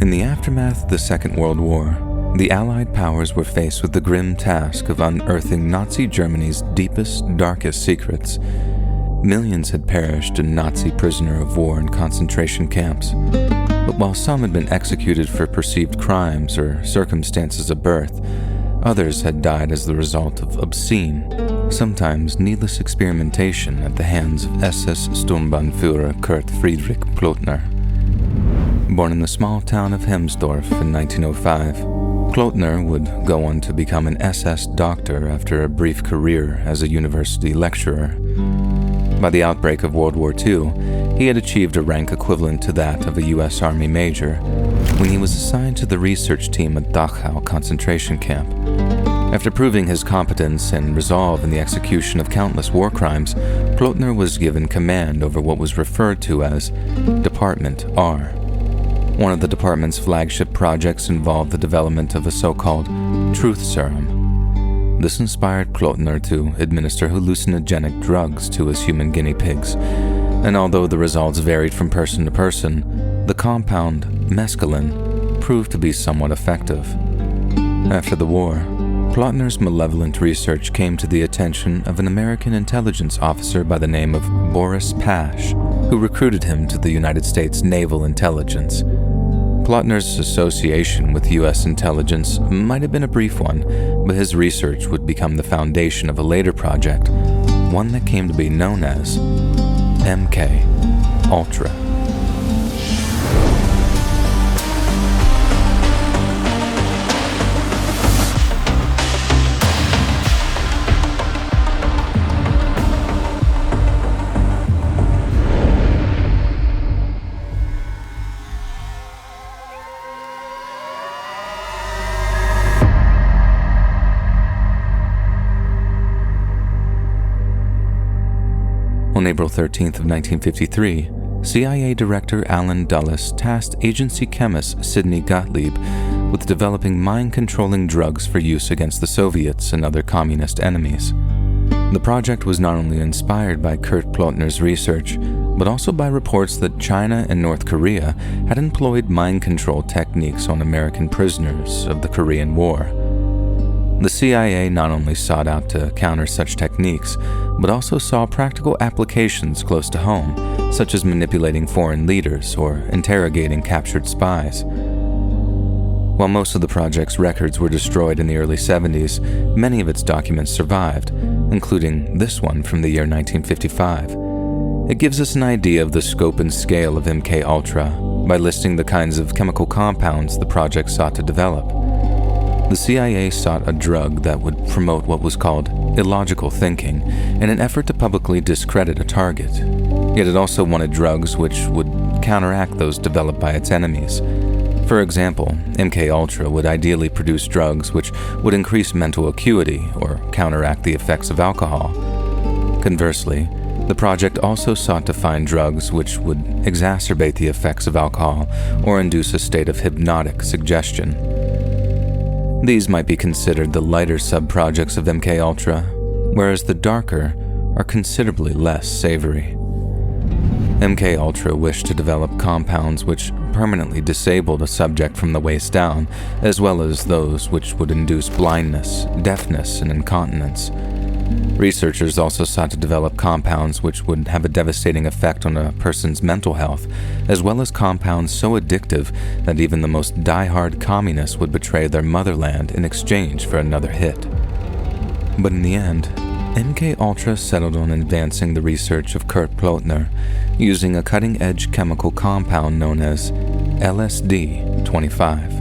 In the aftermath of the Second World War, the Allied powers were faced with the grim task of unearthing Nazi Germany's deepest, darkest secrets. Millions had perished in Nazi prisoner of war and concentration camps. But while some had been executed for perceived crimes or circumstances of birth, others had died as the result of obscene, sometimes needless experimentation at the hands of SS Sturmbannführer Kurt Friedrich Plotner. Born in the small town of Hemsdorf in 1905, Plotner would go on to become an SS doctor after a brief career as a university lecturer. By the outbreak of World War II, he had achieved a rank equivalent to that of a U.S. Army major when he was assigned to the research team at Dachau concentration camp. After proving his competence and resolve in the execution of countless war crimes, Plotner was given command over what was referred to as Department R. One of the department's flagship projects involved the development of a so-called truth serum. This inspired Plotner to administer hallucinogenic drugs to his human guinea pigs, and although the results varied from person to person, the compound mescaline proved to be somewhat effective. After the war, Plotner's malevolent research came to the attention of an American intelligence officer by the name of Boris Pash, who recruited him to the United States Naval Intelligence. Plotner's association with U.S. intelligence might have been a brief one, but his research would become the foundation of a later project, one that came to be known as MKUltra. On April 13th of 1953, CIA Director Allen Dulles tasked agency chemist Sidney Gottlieb with developing mind-controlling drugs for use against the Soviets and other communist enemies. The project was not only inspired by Kurt Plotner's research, but also by reports that China and North Korea had employed mind control techniques on American prisoners of the Korean War. The CIA not only sought out to counter such techniques, but also saw practical applications close to home, such as manipulating foreign leaders or interrogating captured spies. While most of the project's records were destroyed in the early 70s, many of its documents survived, including this one from the year 1955. It gives us an idea of the scope and scale of MKUltra by listing the kinds of chemical compounds the project sought to develop. The CIA sought a drug that would promote what was called illogical thinking in an effort to publicly discredit a target. Yet it also wanted drugs which would counteract those developed by its enemies. For example, MKUltra would ideally produce drugs which would increase mental acuity or counteract the effects of alcohol. Conversely, the project also sought to find drugs which would exacerbate the effects of alcohol or induce a state of hypnotic suggestion. These might be considered the lighter sub-projects of MKUltra, whereas the darker are considerably less savory. MKUltra wished to develop compounds which permanently disabled a subject from the waist down, as well as those which would induce blindness, deafness, and incontinence. Researchers also sought to develop compounds which would have a devastating effect on a person's mental health, as well as compounds so addictive that even the most die-hard communists would betray their motherland in exchange for another hit. But in the end, MKUltra settled on advancing the research of Kurt Plotner using a cutting-edge chemical compound known as LSD-25.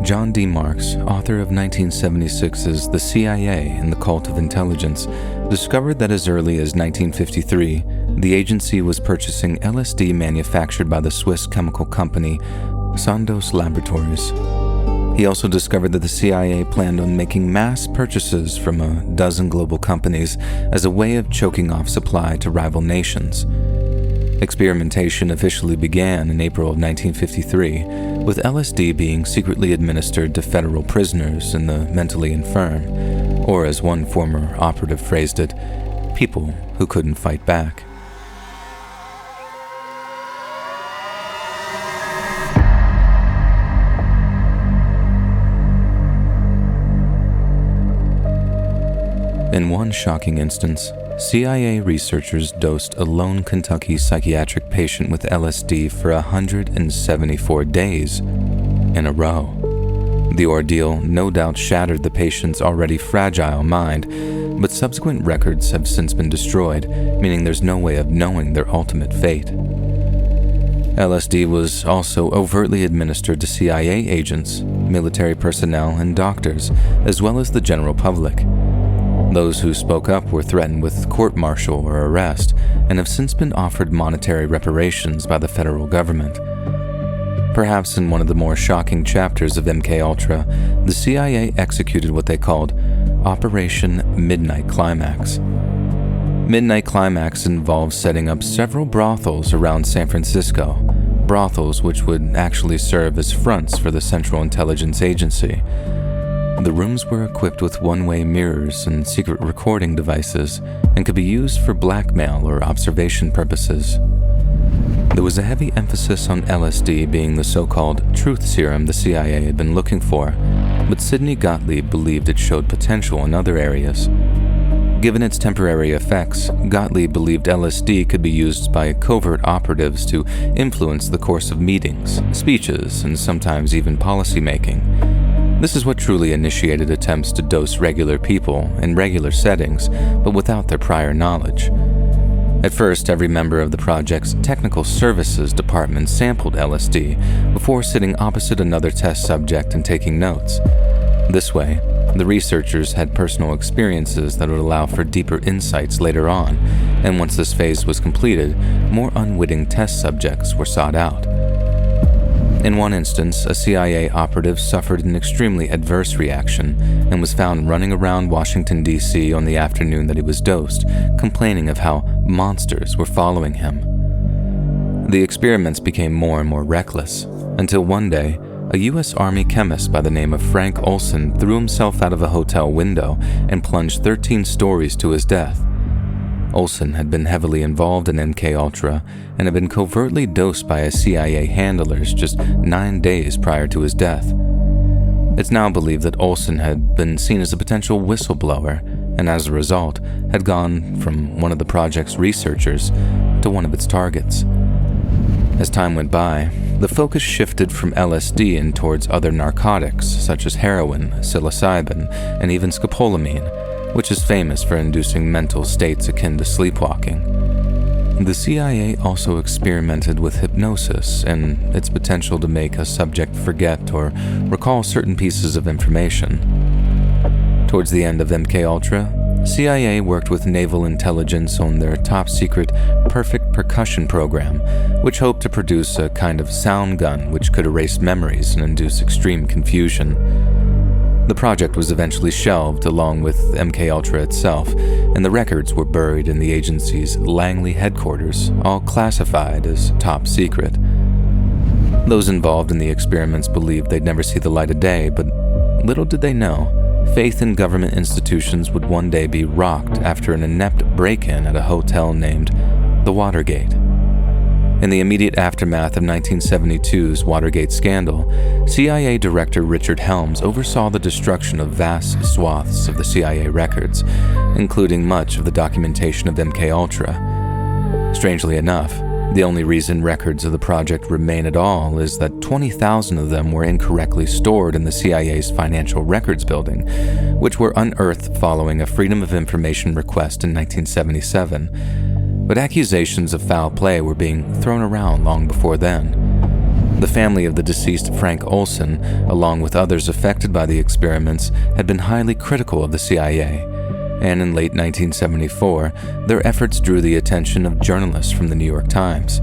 John D. Marks, author of 1976's The CIA and the Cult of Intelligence, discovered that as early as 1953, the agency was purchasing LSD manufactured by the Swiss chemical company Sandoz Laboratories. He also discovered that the CIA planned on making mass purchases from a dozen global companies as a way of choking off supply to rival nations. Experimentation officially began in April of 1953, with LSD being secretly administered to federal prisoners and the mentally infirm, or as one former operative phrased it, people who couldn't fight back. In one shocking instance, CIA researchers dosed a lone Kentucky psychiatric patient with LSD for 174 days in a row. The ordeal no doubt shattered the patient's already fragile mind, but subsequent records have since been destroyed, meaning there's no way of knowing their ultimate fate. LSD was also overtly administered to CIA agents, military personnel, and doctors, as well as the general public. Those who spoke up were threatened with court-martial or arrest, and have since been offered monetary reparations by the federal government. Perhaps in one of the more shocking chapters of MKUltra, the CIA executed what they called Operation Midnight Climax. Midnight Climax involves setting up several brothels around San Francisco, brothels which would actually serve as fronts for the Central Intelligence Agency. The rooms were equipped with one-way mirrors and secret recording devices and could be used for blackmail or observation purposes. There was a heavy emphasis on LSD being the so-called truth serum the CIA had been looking for, but Sidney Gottlieb believed it showed potential in other areas. Given its temporary effects, Gottlieb believed LSD could be used by covert operatives to influence the course of meetings, speeches, and sometimes even policymaking. This is what truly initiated attempts to dose regular people in regular settings, but without their prior knowledge. At first, every member of the project's technical services department sampled LSD before sitting opposite another test subject and taking notes. This way, the researchers had personal experiences that would allow for deeper insights later on, and once this phase was completed, more unwitting test subjects were sought out. In one instance, a CIA operative suffered an extremely adverse reaction and was found running around Washington, D.C. on the afternoon that he was dosed, complaining of how monsters were following him. The experiments became more and more reckless, until one day, a U.S. Army chemist by the name of Frank Olson threw himself out of a hotel window and plunged 13 stories to his death. Olson had been heavily involved in MKUltra and had been covertly dosed by his CIA handlers just 9 days prior to his death. It's now believed that Olson had been seen as a potential whistleblower and as a result had gone from one of the project's researchers to one of its targets. As time went by, the focus shifted from LSD and towards other narcotics such as heroin, psilocybin, and even scopolamine, which is famous for inducing mental states akin to sleepwalking. The CIA also experimented with hypnosis and its potential to make a subject forget or recall certain pieces of information. Towards the end of MKUltra, CIA worked with naval intelligence on their top-secret perfect percussion program, which hoped to produce a kind of sound gun which could erase memories and induce extreme confusion. The project was eventually shelved along with MKUltra itself, and the records were buried in the agency's Langley headquarters, all classified as top secret. Those involved in the experiments believed they'd never see the light of day, but little did they know, faith in government institutions would one day be rocked after an inept break-in at a hotel named the Watergate. In the immediate aftermath of 1972's Watergate scandal, CIA Director Richard Helms oversaw the destruction of vast swaths of the CIA records, including much of the documentation of MKUltra. Strangely enough, the only reason records of the project remain at all is that 20,000 of them were incorrectly stored in the CIA's Financial Records Building, which were unearthed following a Freedom of Information request in 1977. But accusations of foul play were being thrown around long before then. The family of the deceased Frank Olson, along with others affected by the experiments, had been highly critical of the CIA, and in late 1974, their efforts drew the attention of journalists from the New York Times.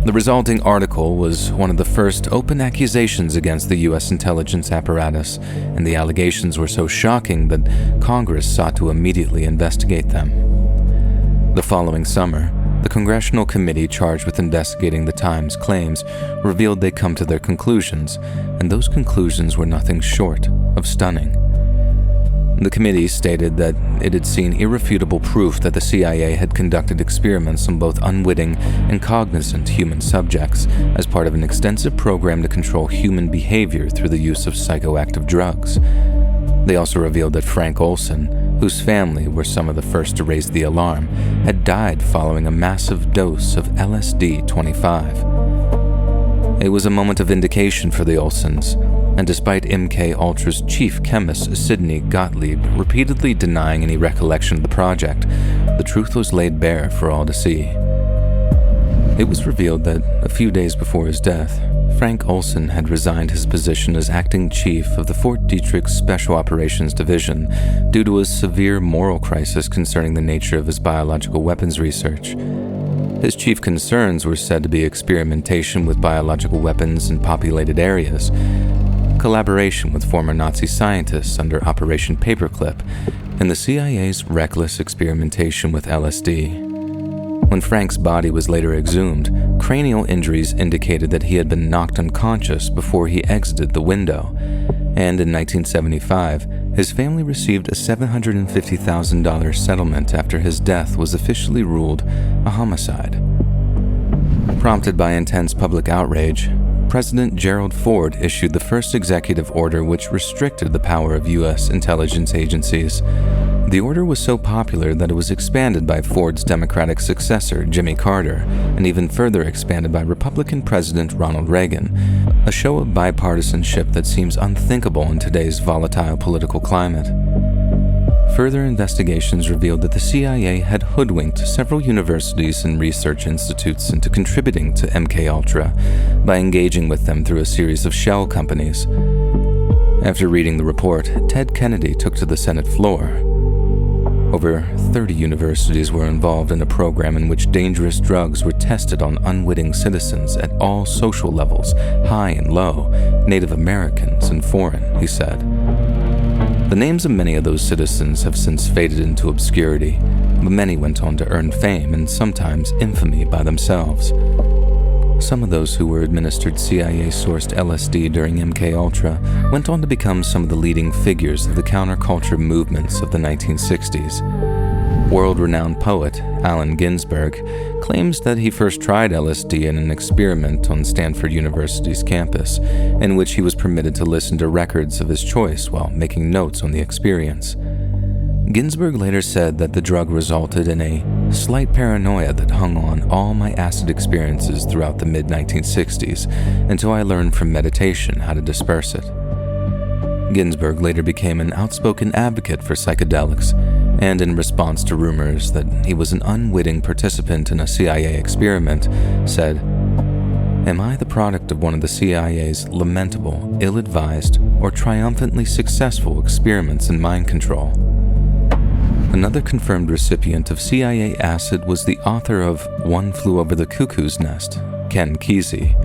The resulting article was one of the first open accusations against the U.S. intelligence apparatus, and the allegations were so shocking that Congress sought to immediately investigate them. The following summer, the congressional committee charged with investigating the Times' claims revealed they'd come to their conclusions, and those conclusions were nothing short of stunning. The committee stated that it had seen irrefutable proof that the CIA had conducted experiments on both unwitting and cognizant human subjects as part of an extensive program to control human behavior through the use of psychoactive drugs. They also revealed that Frank Olson, whose family were some of the first to raise the alarm, had died following a massive dose of LSD-25. It was a moment of vindication for the Olsons, and despite MKUltra's chief chemist Sidney Gottlieb repeatedly denying any recollection of the project, the truth was laid bare for all to see. It was revealed that a few days before his death, Frank Olson had resigned his position as acting chief of the Fort Detrick Special Operations Division due to a severe moral crisis concerning the nature of his biological weapons research. His chief concerns were said to be experimentation with biological weapons in populated areas, collaboration with former Nazi scientists under Operation Paperclip, and the CIA's reckless experimentation with LSD. When Frank's body was later exhumed, cranial injuries indicated that he had been knocked unconscious before he exited the window, and in 1975, his family received a $750,000 settlement after his death was officially ruled a homicide. Prompted by intense public outrage, President Gerald Ford issued the first executive order which restricted the power of U.S. intelligence agencies. The order was so popular that it was expanded by Ford's Democratic successor, Jimmy Carter, and even further expanded by Republican President Ronald Reagan, a show of bipartisanship that seems unthinkable in today's volatile political climate. Further investigations revealed that the CIA had hoodwinked several universities and research institutes into contributing to MKUltra by engaging with them through a series of shell companies. After reading the report, Ted Kennedy took to the Senate floor. Over 30 universities were involved in a program in which dangerous drugs were tested on unwitting citizens at all social levels, high and low, Native Americans and foreign, he said. The names of many of those citizens have since faded into obscurity, but many went on to earn fame and sometimes infamy by themselves. Some of those who were administered CIA-sourced LSD during MKUltra went on to become some of the leading figures of the counterculture movements of the 1960s. World-renowned poet Allen Ginsberg claims that he first tried LSD in an experiment on Stanford University's campus, in which he was permitted to listen to records of his choice while making notes on the experience. Ginsberg later said that the drug resulted in a slight paranoia that hung on all my acid experiences throughout the mid-1960s until I learned from meditation how to disperse it. Ginsberg later became an outspoken advocate for psychedelics, and in response to rumors that he was an unwitting participant in a CIA experiment, said, "Am I the product of one of the CIA's lamentable, ill-advised, or triumphantly successful experiments in mind control?" Another confirmed recipient of CIA acid was the author of One Flew Over the Cuckoo's Nest, Ken Kesey.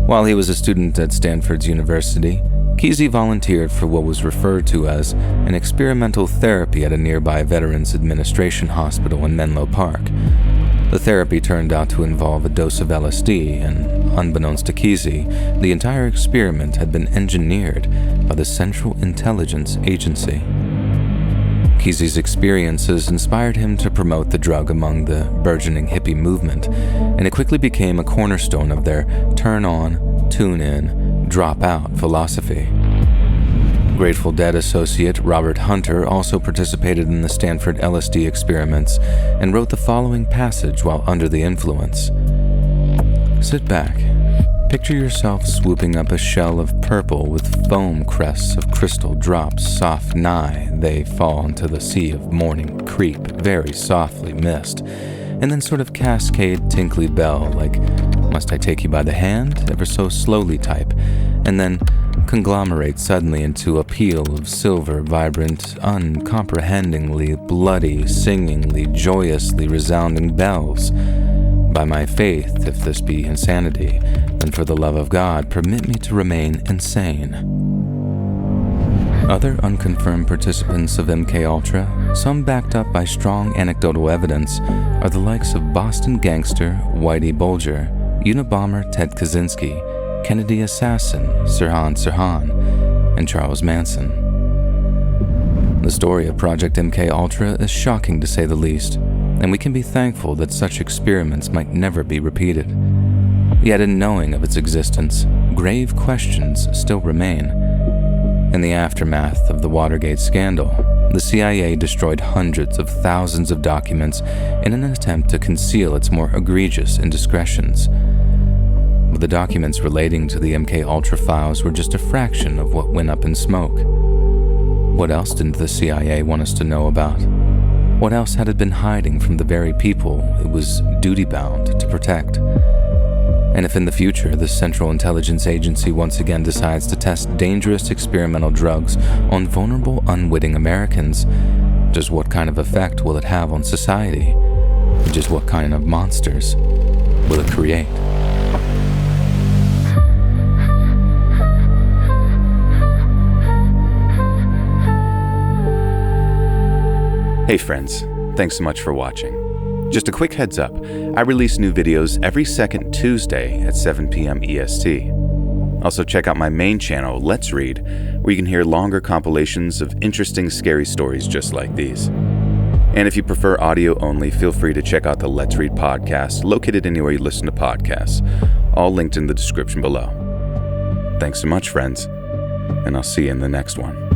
While he was a student at Stanford University, Kesey volunteered for what was referred to as an experimental therapy at a nearby Veterans Administration hospital in Menlo Park. The therapy turned out to involve a dose of LSD, and unbeknownst to Kesey, the entire experiment had been engineered by the Central Intelligence Agency. Kesey's experiences inspired him to promote the drug among the burgeoning hippie movement, and it quickly became a cornerstone of their turn on, tune in, drop out philosophy. Grateful Dead associate Robert Hunter also participated in the Stanford LSD experiments and wrote the following passage while under the influence. "Sit back. Picture yourself swooping up a shell of purple with foam crests of crystal drops soft nigh they fall into the sea of morning creep very softly mist, and then sort of cascade tinkly bell like must I take you by the hand ever so slowly type, and then conglomerate suddenly into a peal of silver, vibrant, uncomprehendingly bloody, singingly, joyously resounding bells. By my faith, if this be insanity, then for the love of God, permit me to remain insane." Other unconfirmed participants of MKUltra, some backed up by strong anecdotal evidence, are the likes of Boston gangster Whitey Bulger, Unabomber Ted Kaczynski, Kennedy assassin Sirhan Sirhan, and Charles Manson. The story of Project MKUltra is shocking to say the least, and we can be thankful that such experiments might never be repeated. Yet in knowing of its existence, grave questions still remain. In the aftermath of the Watergate scandal, the CIA destroyed hundreds of thousands of documents in an attempt to conceal its more egregious indiscretions. But the documents relating to the MKUltra files were just a fraction of what went up in smoke. What else didn't the CIA want us to know about? What else had it been hiding from the very people it was duty-bound to protect? And if in the future the Central Intelligence Agency once again decides to test dangerous experimental drugs on vulnerable, unwitting Americans, just what kind of effect will it have on society? Just what kind of monsters will it create? Hey friends, thanks so much for watching. Just a quick heads up, I release new videos every second Tuesday at 7 p.m. EST. Also check out my main channel, Let's Read, where you can hear longer compilations of interesting, scary stories just like these. And if you prefer audio only, feel free to check out the Let's Read podcast, located anywhere you listen to podcasts, all linked in the description below. Thanks so much, friends, and I'll see you in the next one.